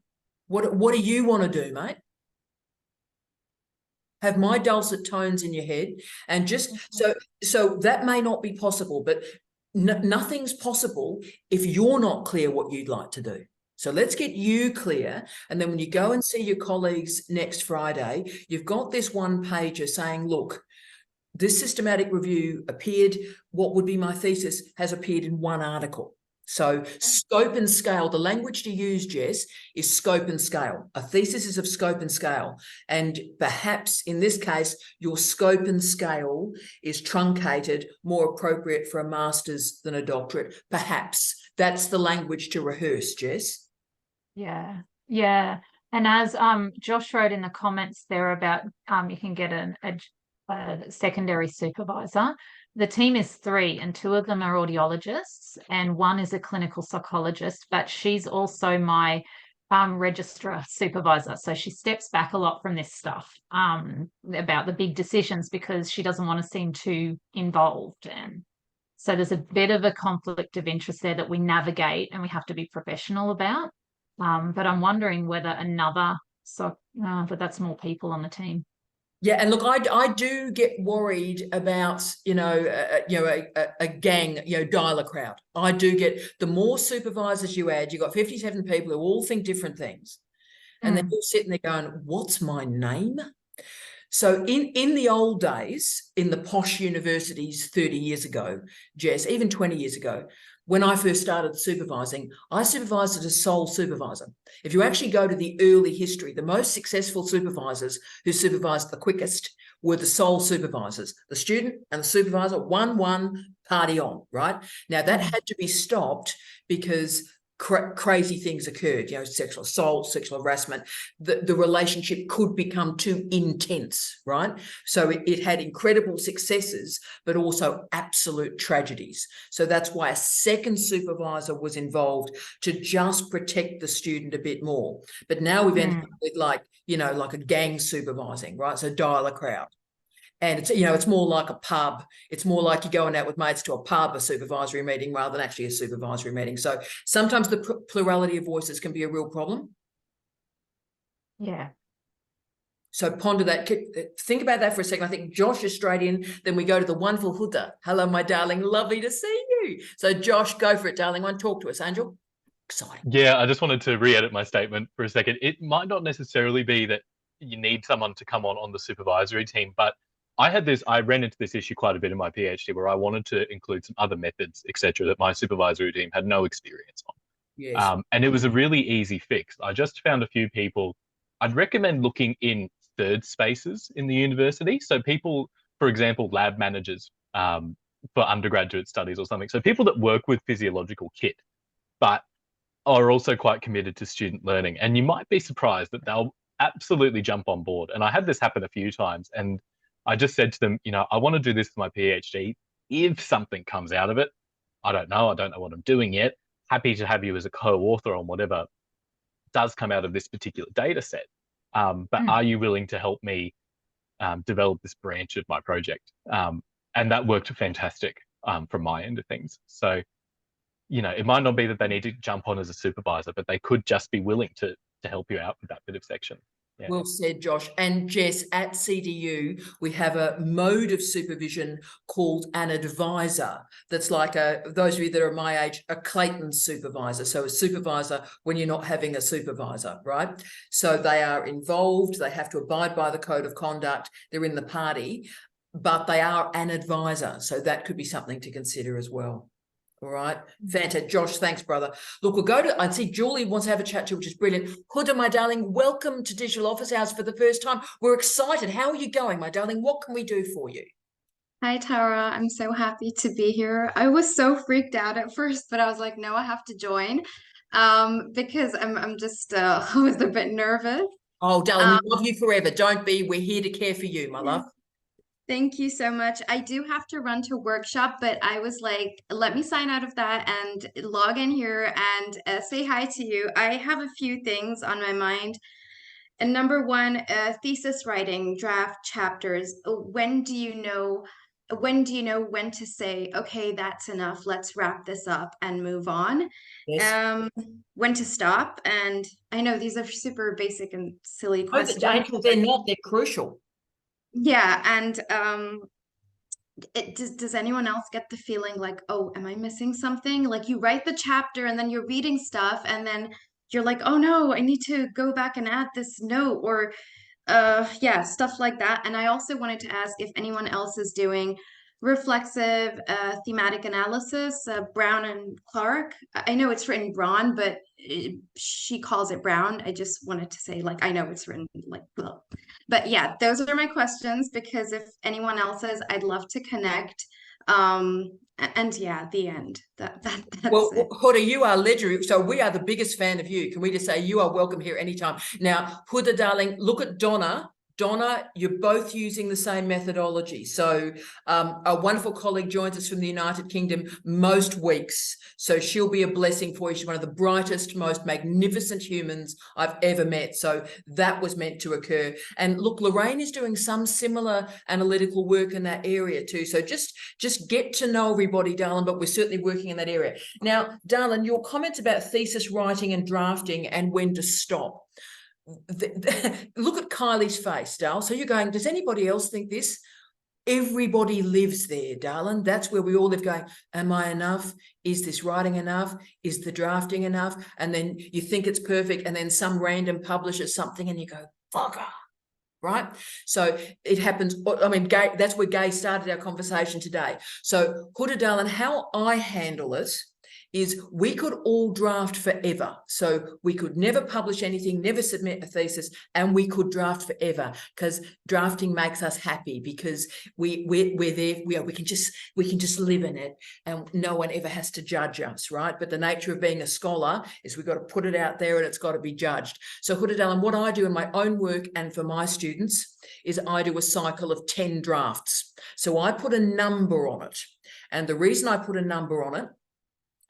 What do you want to do, mate? Have my dulcet tones in your head, and just so that may not be possible, but nothing's possible if you're not clear what you'd like to do. So let's get you clear, and then when you go and see your colleagues next Friday, you've got this one pager saying, look, this systematic review appeared, what would be my thesis has appeared in one article. So scope and scale, the language to use, Jess, is scope and scale. A thesis is of scope and scale. And perhaps in this case, your scope and scale is truncated, more appropriate for a master's than a doctorate. Perhaps that's the language to rehearse, Jess. Yeah, yeah. And as Josh wrote in the comments there about you can get a secondary supervisor. The team is 3 and 2 of them are audiologists and 1 is a clinical psychologist, but she's also my registrar supervisor. So she steps back a lot from this stuff about the big decisions because she doesn't want to seem too involved. And so there's a bit of a conflict of interest there that we navigate and we have to be professional about. But I'm wondering whether but that's more people on the team. Yeah, and look, I do get worried about a gang, dial a crowd. I do get, the more supervisors you add, you've got 57 people who all think different things, and then you're sitting there going, "What's my name?" So in the old days, in the posh universities 30 years ago, Jess, even 20 years ago, when I first started supervising, I supervised as a sole supervisor. If you actually go to the early history, the most successful supervisors who supervised the quickest were the sole supervisors. The student and the supervisor, one, party on, right? Now, that had to be stopped because crazy things occurred, sexual assault, sexual harassment. The relationship could become too intense, right? So it had incredible successes, but also absolute tragedies. So that's why a second supervisor was involved to just protect the student a bit more. But now we've ended up with like a gang supervising, right? So dial a crowd. And it's more like a pub. It's more like you're going out with mates to a pub, a supervisory meeting, rather than actually a supervisory meeting. So sometimes the plurality of voices can be a real problem. Yeah. So ponder that. Think about that for a second. I think Josh is straight in. Then we go to the wonderful Huda. Hello, my darling. Lovely to see you. So Josh, go for it, darling. One, talk to us, Angel. Exciting. Yeah, I just wanted to re-edit my statement for a second. It might not necessarily be that you need someone to come on the supervisory team, but I ran into this issue quite a bit in my PhD where I wanted to include some other methods, etc., that my supervisory team had no experience on. Yes. And it was a really easy fix. I just found a few people. I'd recommend looking in third spaces in the university. So people, for example, lab managers for undergraduate studies or something. So people that work with physiological kit, but are also quite committed to student learning. And you might be surprised that they'll absolutely jump on board. And I had this happen a few times. And I just said to them, I want to do this for my PhD. If something comes out of it, I don't know what I'm doing yet. Happy to have you as a co-author on whatever does come out of this particular data set. But are you willing to help me develop this branch of my project? And that worked fantastic from my end of things. So, it might not be that they need to jump on as a supervisor, but they could just be willing to help you out with that bit of section. Yeah. Well said, Josh. And Jess, at CDU, we have a mode of supervision called an advisor. That's like those of you that are my age, a Clayton supervisor. So a supervisor when you're not having a supervisor, right? So they are involved. They have to abide by the code of conduct. They're in the party, but they are an advisor. So that could be something to consider as well. All right. Fantastic. Josh, thanks, brother. Look, we'll go to, I see Julie wants to have a chat too, which is brilliant. Huda, my darling, welcome to Digital Office Hours for the first time. We're excited. How are you going, my darling? What can we do for you? Hi, Tara. I'm so happy to be here. I was so freaked out at first, but I was like, no, I have to join because I'm just, I was a bit nervous. Oh, darling, we love you forever. Don't be. We're here to care for you, my love. Thank you so much. I do have to run to a workshop, but I was like, let me sign out of that and log in here and say hi to you. I have a few things on my mind. And number one, thesis writing, draft chapters. When do you know when do you know when to say, okay, that's enough, let's wrap this up and move on? Yes. When to stop? And I know these are super basic and silly Oh, questions. they're not, they're crucial. Yeah, and does anyone else get the feeling like, oh, am I missing something? Like you write the chapter and then you're reading stuff and then you're like, oh no, I need to go back and add this note, or yeah, stuff like that. And I also wanted to ask if anyone else is doing reflexive thematic analysis. Brown and Clark, I know it's written Braun, but she calls it Brown. I just wanted to say, like, I know it's written like, well, but yeah, those are my questions, because if anyone else says, I'd love to connect. And yeah, the end. That's well, it. Huda, you are legendary. So we are the biggest fan of you. Can we just say you are welcome here anytime? Now, Huda, darling, look at Donna. Donna, you're both using the same methodology. So a wonderful colleague joins us from the United Kingdom most weeks. So she'll be a blessing for you. She's one of the brightest, most magnificent humans I've ever met. So that was meant to occur. And look, Lorraine is doing some similar analytical work in that area too. So just get to know everybody, darling, but we're certainly working in that area. Now, darling, your comments about thesis writing and drafting and when to stop. Look at Kylie's face, Dal. So you're going, does anybody else think this? Everybody lives there, darling. That's where we all live going, am I enough? Is this writing enough? Is the drafting enough? And then you think it's perfect, and then some random publishes something and you go, fucker. Right? So it happens. I mean, that's where Gay started our conversation today. So Huda, darling, how I handle it is we could all draft forever. So we could never publish anything, never submit a thesis, and we could draft forever, because drafting makes us happy, because we're there, we can just live in it, and no one ever has to judge us, right? But the nature of being a scholar is we've got to put it out there and it's got to be judged. So Huda, darling, what I do in my own work and for my students is I do a cycle of 10 drafts. So I put a number on it. And the reason I put a number on it,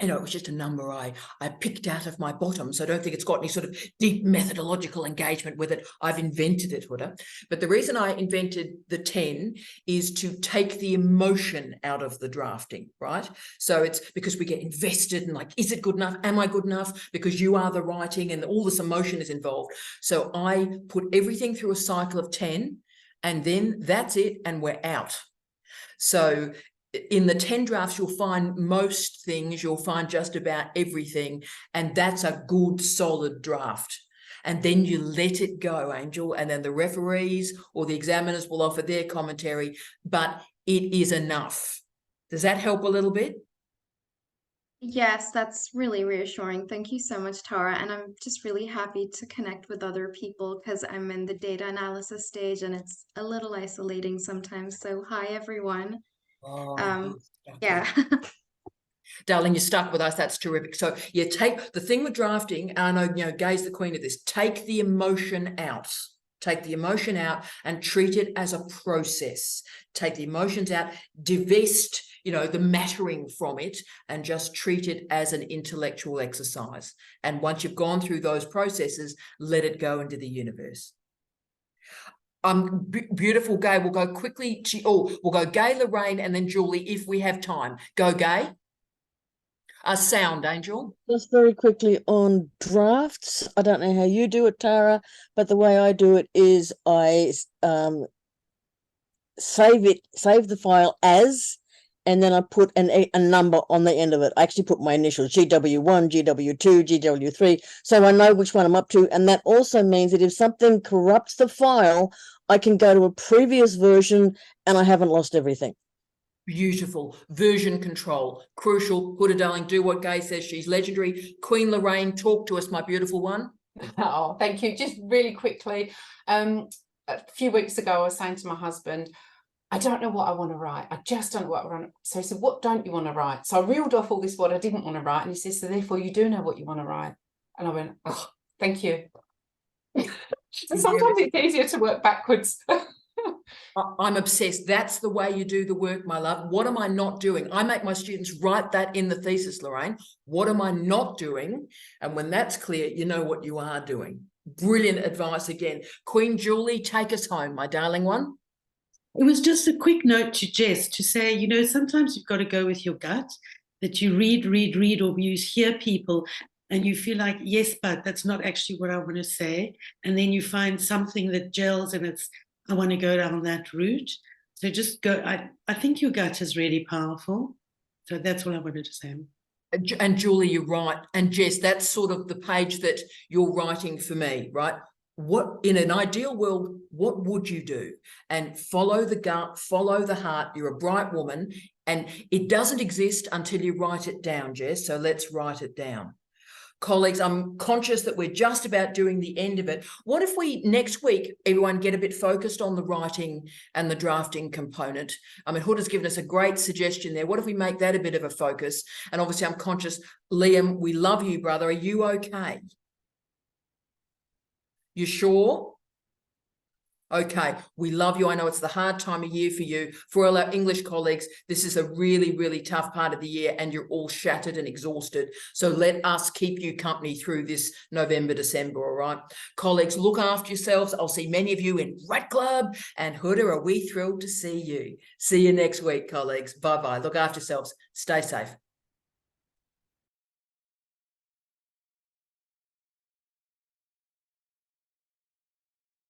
it was just a number I picked out of my bottom. So I don't think it's got any sort of deep methodological engagement with it. I've invented it, Huda. But the reason I invented the 10 is to take the emotion out of the drafting, right? So it's because we get invested in, like, is it good enough? Am I good enough? Because you are the writing and all this emotion is involved. So I put everything through a cycle of 10, and then that's it, and we're out. So in the 10 drafts, you'll find most things, you'll find just about everything, and that's a good, solid draft. And then you let it go, Angel, and then the referees or the examiners will offer their commentary, but it is enough. Does that help a little bit? Yes, that's really reassuring. Thank you so much, Tara. And I'm just really happy to connect with other people, because I'm in the data analysis stage and it's a little isolating sometimes. So hi, everyone. Oh, yeah. Darling, you're stuck with us. That's terrific. So yeah, take the thing with drafting, and I know, Gay's the queen of this, take the emotion out. Take the emotion out and treat it as a process. Take the emotions out, divest, the mattering from it, and just treat it as an intellectual exercise. And once you've gone through those processes, let it go into the universe. Beautiful, Gay. We'll go quickly to, we'll go Gay, Lorraine, and then Julie if we have time. Go, Gay. Sound, Angel. Just very quickly on drafts. I don't know how you do it, Tara, but the way I do it is I save the file as, and then I put a number on the end of it. I actually put my initials, GW1, GW2, GW3, so I know which one I'm up to. And that also means that if something corrupts the file, I can go to a previous version and I haven't lost everything. Beautiful. Version control, crucial. Huda, darling, do what Gay says. She's legendary. Queen Lorraine, talk to us, my beautiful one. Oh, thank you. Just really quickly, a few weeks ago, I was saying to my husband, I don't know what I want to write. I just don't know what I want. So he said, what don't you want to write? So I reeled off all this what I didn't want to write. And he says, so therefore you do know what you want to write. And I went, oh, thank you. Sometimes it's easier to work backwards. I'm obsessed. That's the way you do the work, my love. What am I not doing? I make my students write that in the thesis, Lorraine. What am I not doing? And when that's clear, you know what you are doing. Brilliant advice again. Queen Julie, take us home, my darling one. It was just a quick note to Jess to say, you know, sometimes you've got to go with your gut, that you read, or you hear people and you feel like, yes, but that's not actually what I want to say. And then you find something that gels and it's, I want to go down that route. So just go, I think your gut is really powerful. So that's all I wanted to say. And Julie, you're right. And Jess, that's sort of the page that you're writing for me, right? What, in an ideal world, what would you do? And follow the gut, follow the heart. You're a bright woman, and it doesn't exist until you write it down, Jess. So let's write it down. Colleagues, I'm conscious that we're just about doing the end of it. What if we, next week, everyone get a bit focused on the writing and the drafting component? I mean, Hood has given us a great suggestion there. What if we make that a bit of a focus? And obviously I'm conscious, Liam, we love you, brother. Are you okay? You sure? Okay, we love you. I know it's the hard time of year for you. For all our English colleagues, this is a really, really tough part of the year and you're all shattered and exhausted. So let us keep you company through this November, December, all right? Colleagues, look after yourselves. I'll see many of you in Rat Club, and Huda, are we thrilled to see you. See you next week, colleagues. Bye-bye. Look after yourselves. Stay safe.